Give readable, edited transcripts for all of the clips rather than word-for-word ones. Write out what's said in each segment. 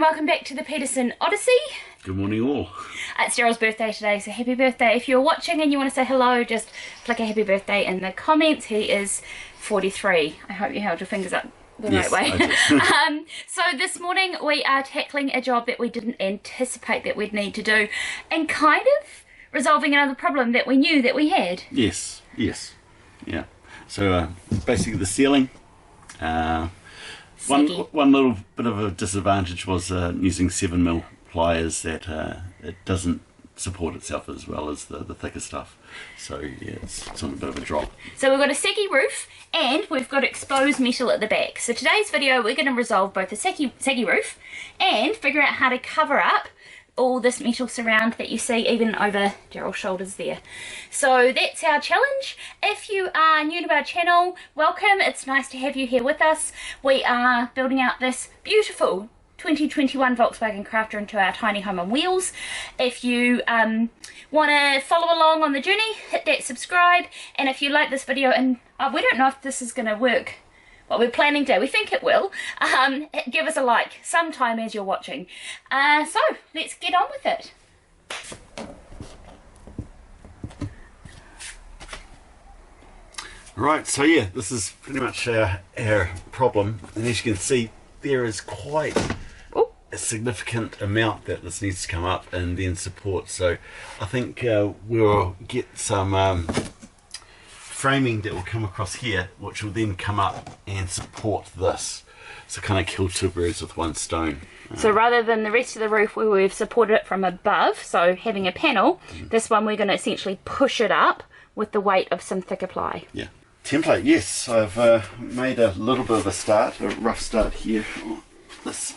welcome back to the Peterson Odyssey. Good morning all. It's Daryl's birthday today, so happy birthday. If you're watching and you want to say hello, just flick a happy birthday in the comments. He is 43. I hope you held your fingers up the right way. So this morning we are tackling a job that we didn't anticipate that we'd need to do and kind of resolving another problem that we knew that we had. Yes, yeah. So basically the ceiling. One little bit of a disadvantage was using 7mm pliers that it doesn't support itself as well as the thicker stuff. So yeah, it's a bit of a drop. So we've got a saggy roof and we've got exposed metal at the back. So today's video we're going to resolve both the saggy roof and figure out how to cover up all this metal surround that you see even over Daryl's shoulders there. So that's our challenge. If you are new to our channel, welcome. It's nice to have you here with us. We are building out this beautiful 2021 Volkswagen Crafter into our tiny home on wheels. If you want to follow along on the journey, hit that subscribe, and if you like this video, and we don't know if this is going to work, what we're planning to, we think it will, give us a like sometime as you're watching. So let's get on with it. Right, so yeah, this is pretty much our problem, and as you can see there is quite a significant amount that this needs to come up and then support. So I think we'll get some framing that will come across here, which will then come up and support this. So kind of kill two birds with one stone. So rather than the rest of the roof where we've supported it from above, so having a panel, this one we're going to essentially push it up with the weight of some thicker ply. Yeah. Template, yes. I've made a little bit of a start, a rough start here on this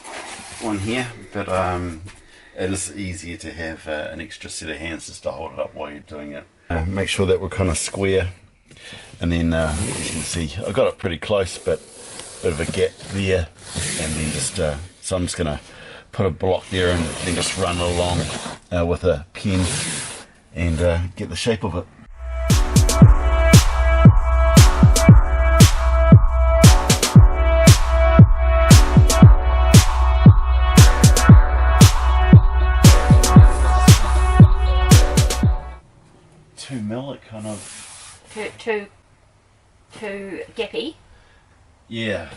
one here, but it is easier to have an extra set of hands just to hold it up while you're doing it. Make sure that we're kind of square. And then as you can see, I got it pretty close, but a bit of a gap there, and then just so I'm just going to put a block there and then just run along with a pen and get the shape of it. It kind of too gappy. Yeah.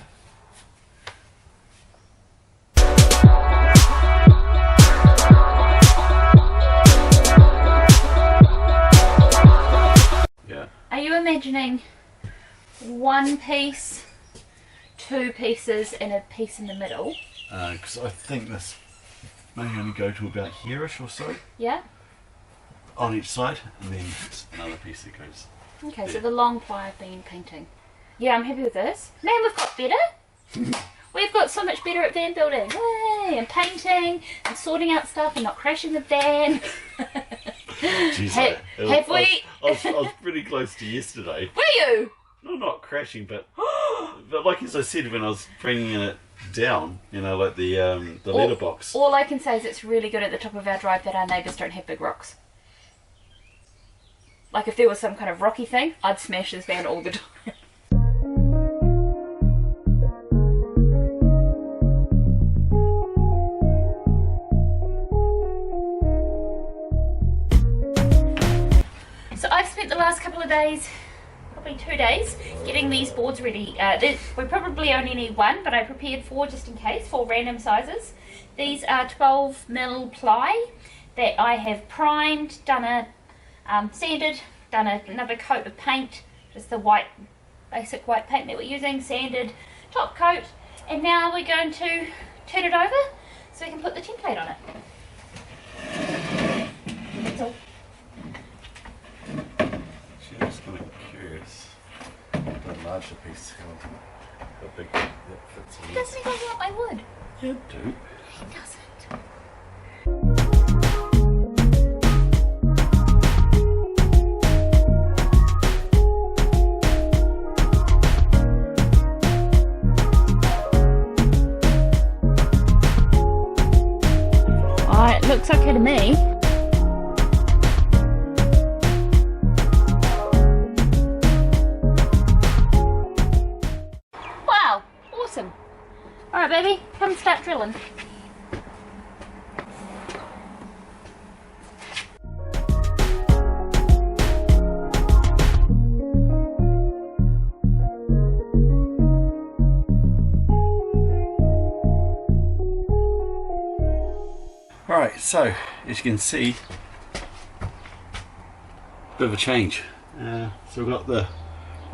Yeah. Are you imagining one piece, two pieces, and a piece in the middle? Because I think this may only go to about here-ish or so. Yeah. On each side, and then another piece that goes. Okay, so the long ply I've been painting. Yeah, I'm happy with this. Man, we've got better. We've got so much better at van building. Yay! And painting and sorting out stuff and not crashing the van. Jeez, have we? I was pretty close to yesterday. Were you? No, not crashing, but like as I said when I was bringing it down, you know, like the letterbox. All I can say is it's really good at the top of our drive that our neighbours don't have big rocks. Like if there was some kind of rocky thing, I'd smash this van all the time. So I've spent the last couple of days, probably 2 days, getting these boards ready. We probably only need one, but I prepared 4 just in case, 4 random sizes. These are 12mm ply that I have primed, done a sanded, done another coat of paint, just the white, basic white paint that we're using, sanded, top coat, and now we're going to turn it over so we can put the template on it. That's all. She's just kind of curious. The larger piece, how big that fits in. Doesn't he want my wood? Yeah, I do. He doesn't. Looks okay to me. Wow, awesome. Alright baby, come start drilling. Alright, so as you can see, bit of a change. So we've got the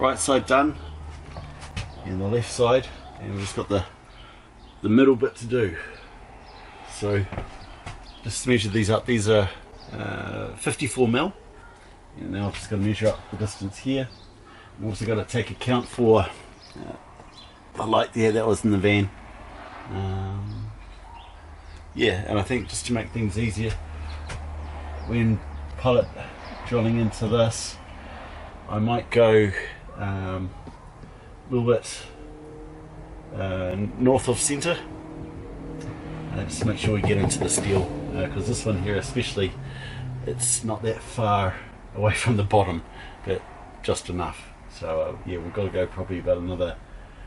right side done and the left side, and we've just got the middle bit to do. So just measure these up. These are 54mm, and now I've just got to measure up the distance here. I've also got to take account for the light there that was in the van. Yeah, and I think just to make things easier, when pilot drilling into this, I might go a little bit north of centre, just to make sure we get into the steel, because this one here especially, it's not that far away from the bottom, but just enough. So yeah, we've got to go probably about another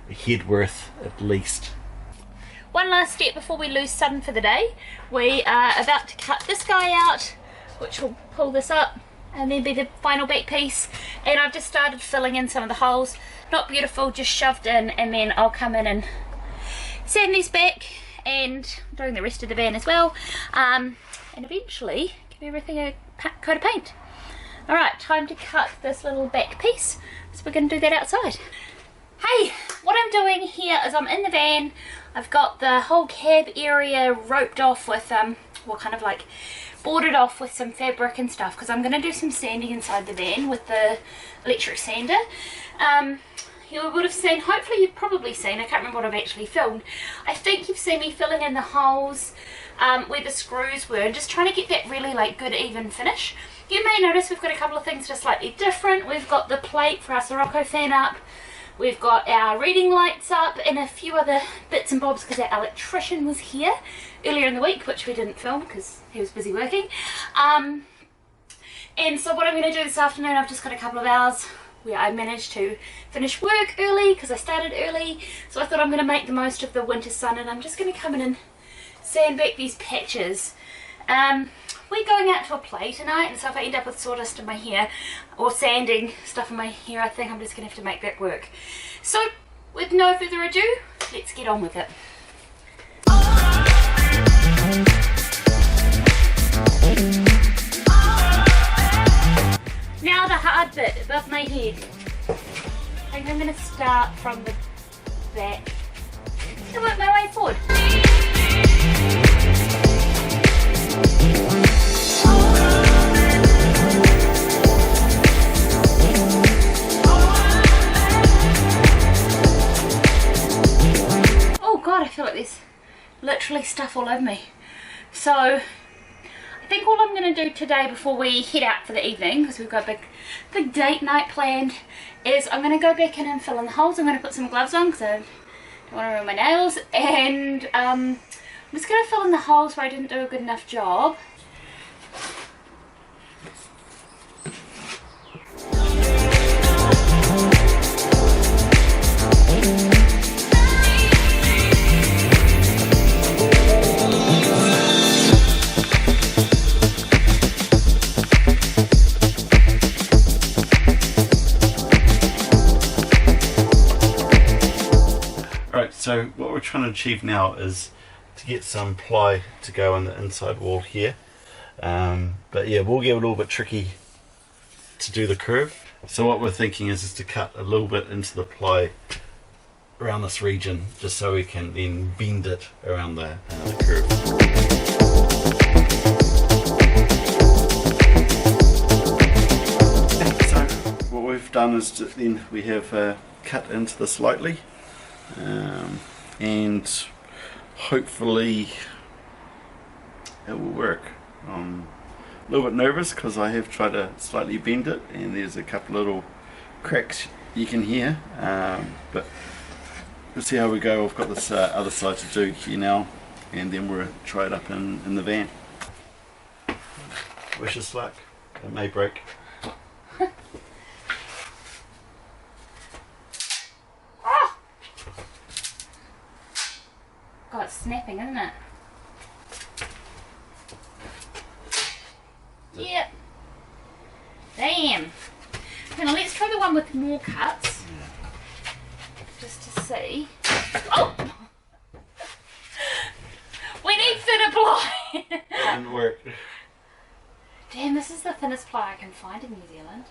head worth at least. One last step before we lose sun for the day. We are about to cut this guy out, which will pull this up and then be the final back piece. And I've just started filling in some of the holes. Not beautiful, just shoved in, and then I'll come in and sand these back, and doing the rest of the van as well, and eventually give everything a coat of paint. Alright, time to cut this little back piece, so we're going to do that outside. Hey, what I'm doing here is I'm in the van. I've got the whole cab area roped off with, well, kind of like boarded off with some fabric and stuff, because I'm going to do some sanding inside the van with the electric sander. You would have seen, hopefully you've probably seen, I can't remember what I've actually filmed, I think you've seen me filling in the holes where the screws were, and just trying to get that really like good even finish. You may notice we've got a couple of things that are slightly different. We've got the plate for our Sirocco fan up, we've got our reading lights up, and a few other bits and bobs because our electrician was here earlier in the week, which we didn't film because he was busy working. And so what I'm going to do this afternoon, I've just got a couple of hours where I managed to finish work early because I started early, so I thought I'm going to make the most of the winter sun, and I'm just going to come in and sand back these patches. We're going out to a play tonight, and so if I end up with sawdust in my hair or sanding stuff in my hair, I think I'm just going to have to make that work. So with no further ado, let's get on with it. Now the hard bit above my head. I think I'm going to start from the back and work my way forward. Oh god, I feel like there's literally stuff all over me. So I think all I'm going to do today before we head out for the evening, because we've got a big date night planned, is I'm going to go back in and fill in the holes. I'm going to put some gloves on because I don't want to ruin my nails, and I'm just going to fill in the holes where I didn't do a good enough job. So what we're trying to achieve now is to get some ply to go on the inside wall here, but yeah, we'll get a little bit tricky to do the curve. So what we're thinking is to cut a little bit into the ply around this region, just so we can then bend it around the curve. So what we've done is then we have cut into this lightly. And hopefully it will work. I'm a little bit nervous because I have tried to slightly bend it and there's a couple little cracks you can hear, but we'll see how we go. We've got this other side to do here now, and then we'll try it up in the van. Wish us luck, it may break. God, it's snapping, isn't it? Yep. Damn. Now let's try the one with more cuts. Just to see. Oh! We need thinner ply. didn't work. Damn, this is the thinnest ply I can find in New Zealand.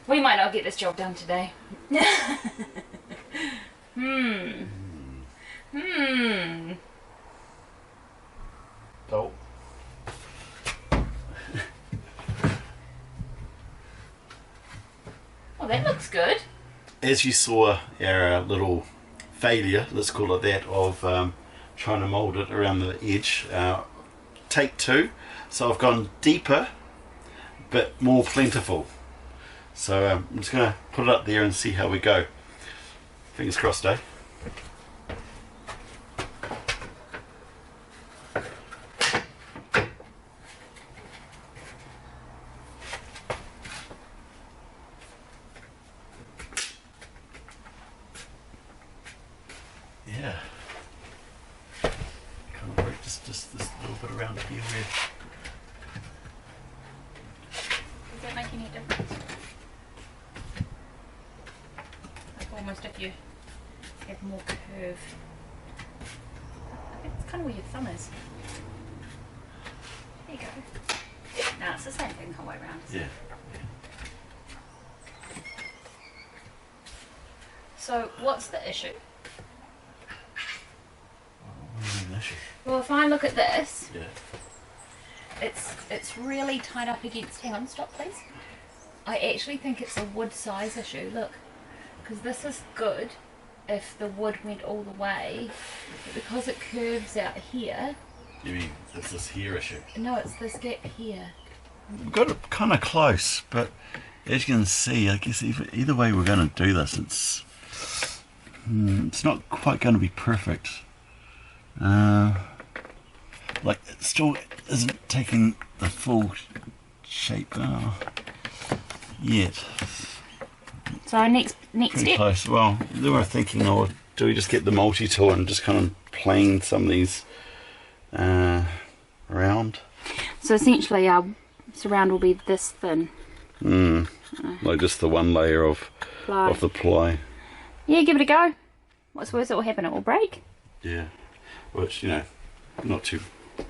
We might not get this job done today. Oh. Oh, that looks good. As you saw our little failure, let's call it that, of trying to mould it around the edge, take 2. So I've gone deeper but more plentiful. So I'm just going to put it up there and see how we go. Fingers crossed, eh? Yeah. Kind of work just this little bit around here where. Does that make any difference? Like almost if you have more curve. I think it's kind of where your thumb is. There you go. No, it's the same thing the whole way around. Yeah. So what's the issue? Issue. Well, if I look at this, Yeah. it's really tied up against. Hang on, stop, please. I actually think it's a wood size issue. Look, because this is good if the wood went all the way, but because it curves out here. You mean it's this here issue? No, it's this gap here. We've got it kind of close, but as you can see, I guess either way we're going to do this, it's not quite going to be perfect. Like it still isn't taking the full shape yet. So next Pretty step. close. Well, then we're thinking, do we just get the multi-tool and just kind of plane some of these around? So essentially our surround will be this thin. Like just the one layer of the ply. Yeah, give it a go. What's worse that will happen? It will break. Yeah. Which, you know, not too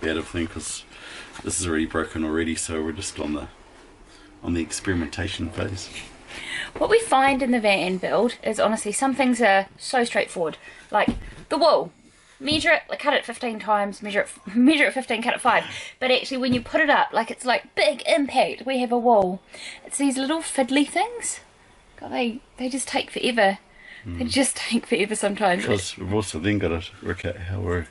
bad of a thing because this is already broken already, so we're just on the experimentation phase. What we find in the van build is honestly some things are so straightforward. Like the wool. Measure it, like cut it 15 times, measure it 15, cut it 5. But actually when you put it up, like it's like big impact. We have a wool. It's these little fiddly things. God, they just take forever. They just take forever sometimes. Because we've also then got to work out how we're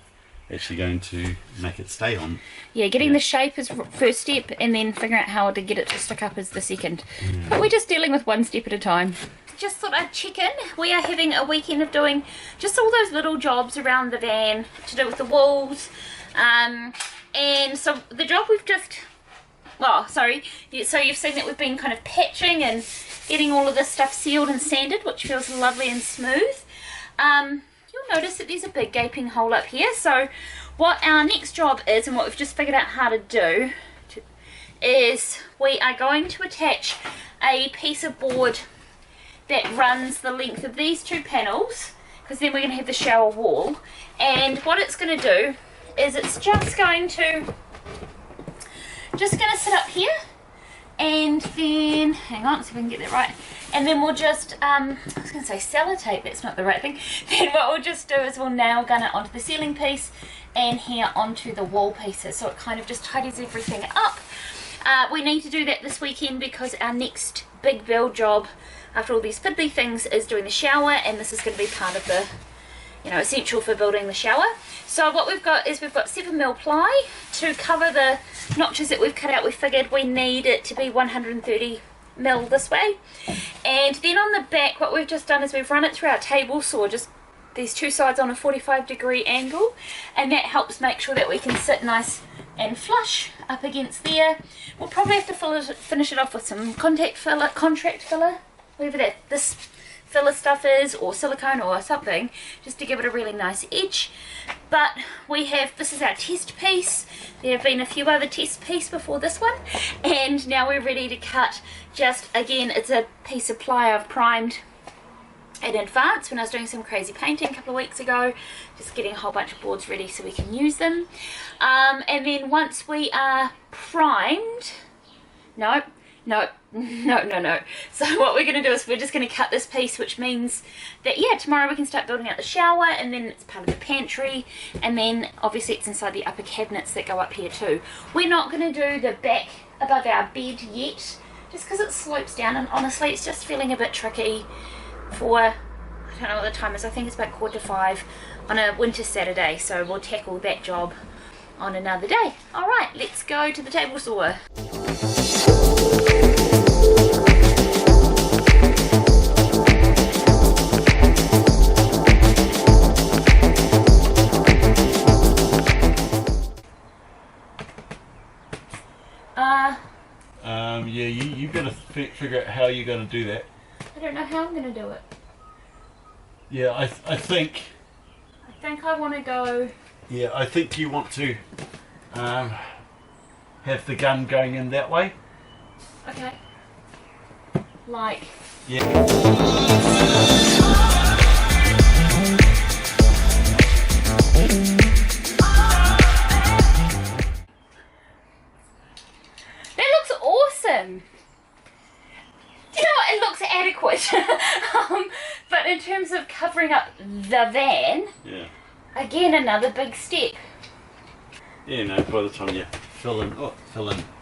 actually going to make it stay on. Yeah, getting the shape is first step, and then figuring out how to get it to stick up is the second. But we're just dealing with one step at a time. Just thought I'd check in. We are having a weekend of doing just all those little jobs around the van to do with the walls. And so the job we've just, so you've seen that we've been kind of patching and getting all of this stuff sealed and sanded, which feels lovely and smooth. You'll notice that there's a big gaping hole up here. So what our next job is, and what we've just figured out how to do, is we are going to attach a piece of board that runs the length of these 2 panels, because then we're going to have the shower wall. And what it's going to do is it's just going to sit up here, and then hang on, see if we can get that right. And then we'll just I was going to say sellotape, that's not the right thing. Then what we'll just do is we'll nail gun it onto the ceiling piece and here onto the wall pieces, so it kind of just tidies everything up. We need to do that this weekend because our next big build job after all these fiddly things is doing the shower, and this is going to be part of the, essential for building the shower. So what we've got is we've got 7mm ply to cover the notches that we've cut out. We figured we need it to be 130mm this way. And then on the back, what we've just done is we've run it through our table saw, just these 2 sides on a 45-degree angle, and that helps make sure that we can sit nice and flush up against there. We'll probably have to finish it off with some contract filler, whatever this filler stuff is, or silicone or something, just to give it a really nice edge. But this is our test piece. There have been a few other test pieces before this one, and now we're ready to cut. Just again, it's a piece of ply I've primed in advance when I was doing some crazy painting a couple of weeks ago, just getting a whole bunch of boards ready so we can use them. And then once we are primed, no. So what we're going to do is we're just going to cut this piece, which means that, yeah, tomorrow we can start building out the shower, and then it's part of the pantry, and then obviously it's inside the upper cabinets that go up here too. We're not going to do the back above our bed yet, just because it slopes down, and honestly it's just feeling a bit tricky for, I don't know what the time is, I think it's about 4:45 on a winter Saturday, so we'll tackle that job on another day. Alright, let's go to the table saw. Yeah, you've got to figure out how you're going to do that. I don't know how I'm going to do it. Yeah, I think I want to go... Yeah, I think you want to have the gun going in that way. Okay. Like... Yeah. Awesome. Do you know what? It looks adequate. But in terms of covering up the van, yeah, again another big step. Yeah, no, by the time you fill in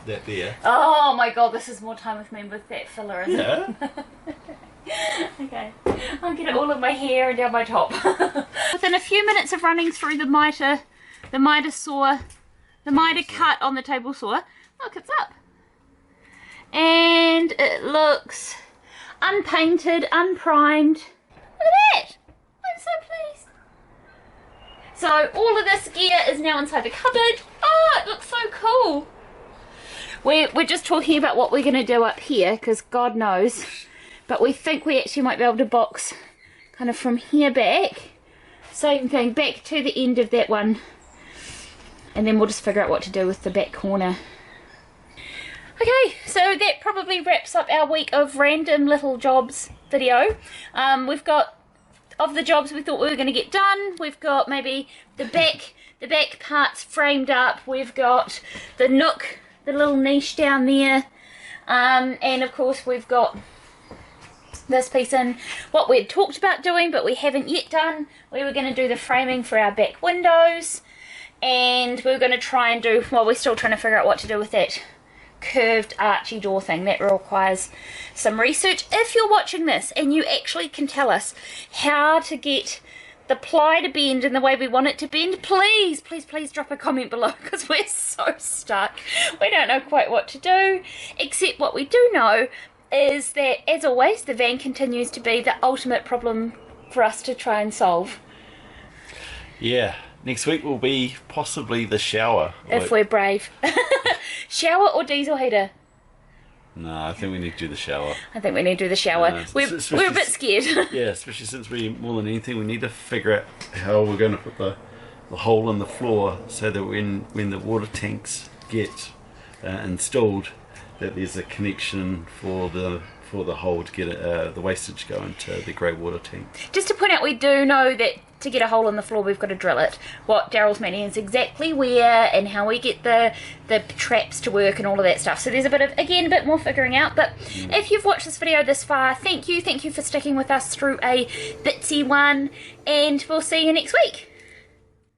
that there. Oh my god, this is more time with me with that filler, isn't it? Okay, I'll get it all in my hair and down my top. Within a few minutes of running through the miter saw, the miter cut on the table saw, look, it's up. And it looks unpainted, unprimed. Look at that! I'm so pleased. So all of this gear is now inside the cupboard. Oh, it looks so cool. We're just talking about what we're going to do up here, because God knows. But we think we actually might be able to box kind of from here back. Same thing, back to the end of that one. And then we'll just figure out what to do with the back corner. Okay, so that probably wraps up our week of random little jobs video. We've got, of the jobs we thought we were going to get done, we've got maybe the back parts framed up, we've got the nook, the little niche down there, and of course we've got this piece in. What we'd talked about doing but we haven't yet done, we were going to do the framing for our back windows, and we were going to try and do, well, we're still trying to figure out what to do with that curved archy door thing. That requires some research. If you're watching this and you actually can tell us how to get the ply to bend in the way we want it to bend, please drop a comment below, because we're so stuck. We don't know quite what to do, except what we do know is that, as always, the van continues to be the ultimate problem for us to try and solve. Yeah, next week will be possibly the shower. If we're brave. Shower or diesel heater? No, I think we need to do the shower. I think we need to do the shower. We're a bit scared. Yeah, especially since we, more than anything, we need to figure out how we're going to put the hole in the floor so that when the water tanks get installed, that there's a connection for the hole to get the wastage going to the grey water tank. Just to point out, we do know that to get a hole in the floor we've got to drill it. What Daryl's meaning is exactly where and how we get the traps to work and all of that stuff. So there's a bit of, again, a bit more figuring out. But if you've watched this video this far, thank you for sticking with us through a bitsy one, and we'll see you next week.